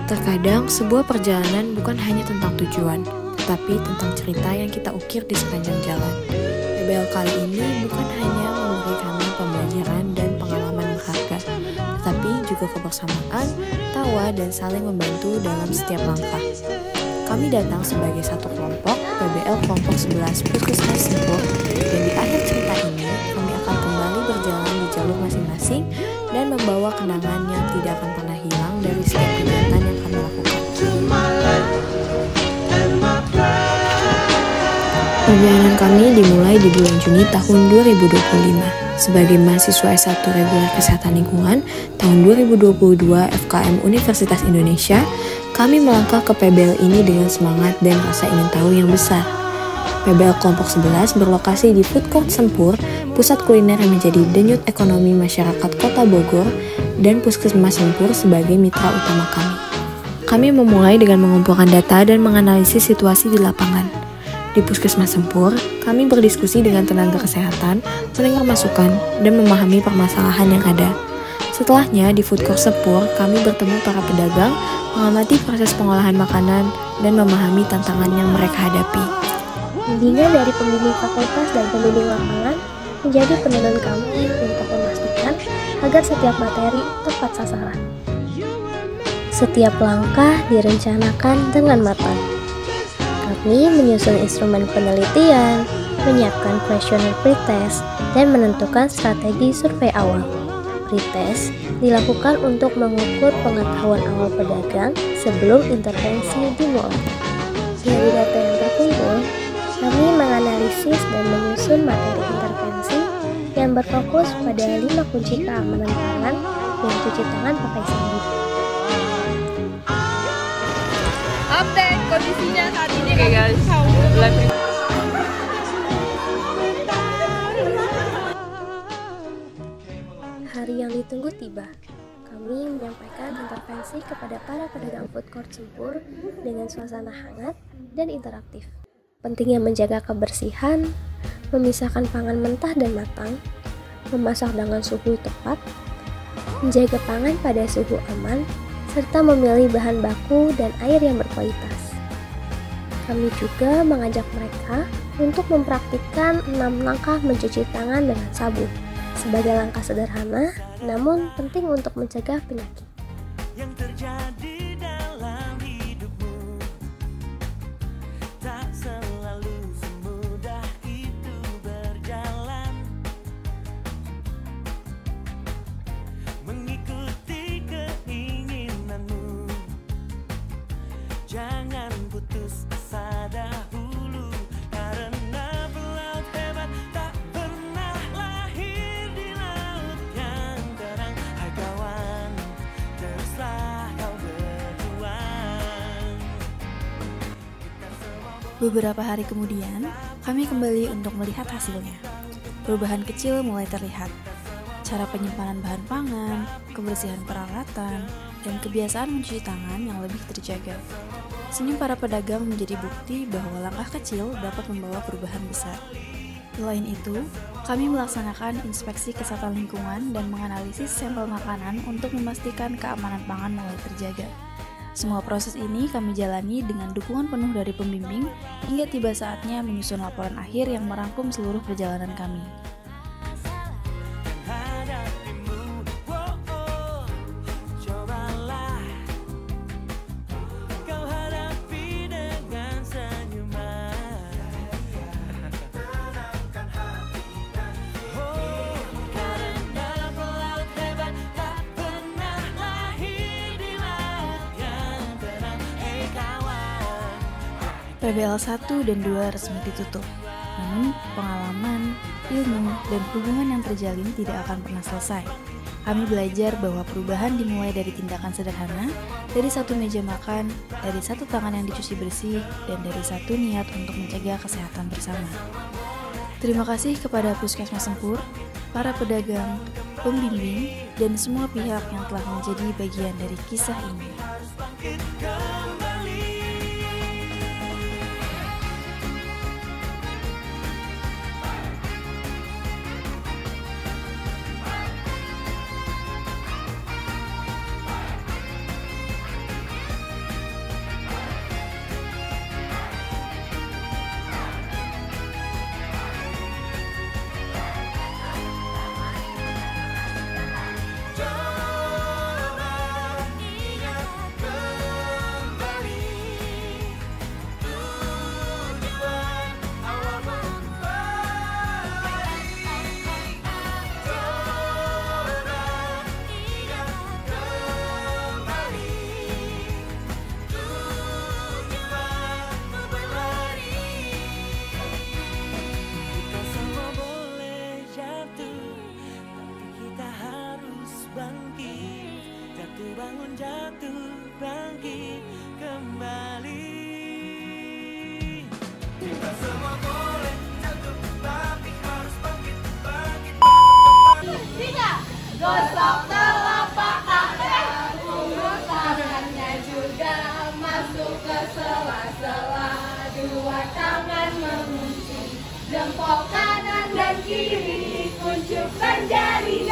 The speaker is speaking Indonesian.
Terkadang sebuah perjalanan bukan hanya tentang tujuan, tetapi tentang cerita yang kita ukir di sepanjang jalan. PBL kali ini bukan hanya memberi kami pembelajaran dan pengalaman berharga, tetapi juga kebersamaan, tawa, dan saling membantu dalam setiap langkah. Kami datang sebagai satu kelompok, PBL kelompok 11 Puskesmas Sempur, dan di akhir cerita ini kami akan kembali berjalan di jalur masing-masing dan membawa kenangan yang tidak akan pernah hilang dari setiap kegiatan yang kami lakukan. Perjalanan kami dimulai di bulan Juni tahun 2025 sebagai mahasiswa S1 Reguler Kesehatan Lingkungan tahun 2022 FKM Universitas Indonesia. Kami melangkah ke PBL ini dengan semangat dan rasa ingin tahu yang besar. PBL kelompok 11 berlokasi di Food Court Sempur, pusat kuliner yang menjadi denyut ekonomi masyarakat Kota Bogor, dan Puskesmas Sempur sebagai mitra utama kami. Kami memulai dengan mengumpulkan data dan menganalisis situasi di lapangan. Di Puskesmas Sempur, kami berdiskusi dengan tenaga kesehatan, mendengar masukan, dan memahami permasalahan yang ada. Setelahnya, di Food Court Sempur, kami bertemu para pedagang, mengamati proses pengolahan makanan, dan memahami tantangan yang mereka hadapi. Bimbingan dari pembimbing fakultas dan pembimbing lapangan menjadi penuntun kami untuk memastikan agar setiap materi tepat sasaran. Setiap langkah direncanakan dengan matang. Kami menyusun instrumen penelitian, menyiapkan kuesioner pretest, dan menentukan strategi survei awal. Pretest dilakukan untuk mengukur pengetahuan awal pedagang sebelum intervensi dimulai. Dari data yang terkumpul, kami menganalisis dan menyusun materi intervensi yang berfokus pada 5 kunci keamanan pangan dan cuci tangan pakai sabun. Update kondisinya saat ini guys. Hari yang ditunggu tiba. Kami menyampaikan intervensi kepada para pedagang food court Sempur dengan suasana hangat dan interaktif. Pentingnya menjaga kebersihan, memisahkan pangan mentah dan matang, memasak dengan suhu tepat, menjaga pangan pada suhu aman, serta memilih bahan baku dan air yang berkualitas. Kami juga mengajak mereka untuk mempraktikkan 6 langkah mencuci tangan dengan sabun. Sebagai langkah sederhana, namun penting untuk mencegah penyakit. Yang terjadi dalam hidupmu tak selalu semudah itu berjalan. Mengikuti keinginanmu, jangan putus asa dahulu, karena pelaut hebat tak pernah lahir di laut yang terang. Hai kawan, teruslah kau berjuang. Beberapa hari kemudian, kami kembali untuk melihat hasilnya. Perubahan kecil mulai terlihat. Cara penyimpanan bahan pangan, kebersihan peralatan, dan kebiasaan mencuci tangan yang lebih terjaga. Senyum para pedagang menjadi bukti bahwa langkah kecil dapat membawa perubahan besar. Selain itu, kami melaksanakan inspeksi kesehatan lingkungan dan menganalisis sampel makanan untuk memastikan keamanan pangan mulai terjaga. Semua proses ini kami jalani dengan dukungan penuh dari pembimbing hingga tiba saatnya menyusun laporan akhir yang merangkum seluruh perjalanan kami. PBL 1 dan 2 resmi ditutup. Namun, pengalaman, ilmu, dan hubungan yang terjalin tidak akan pernah selesai. Kami belajar bahwa perubahan dimulai dari tindakan sederhana, dari satu meja makan, dari satu tangan yang dicuci bersih, dan dari satu niat untuk mencegah kesehatan bersama. Terima kasih kepada Puskesmas Sempur, para pedagang, pembimbing, dan semua pihak yang telah menjadi bagian dari kisah ini. Bangun jatuh bangkit kembali. Kita semua boleh jatuh tapi harus bangkit. Tiga, gosok telapak tanganmu, tangannya juga masuk ke sela-sela. Dua tangan mengunci jempol kanan dan kiri, kuncup jari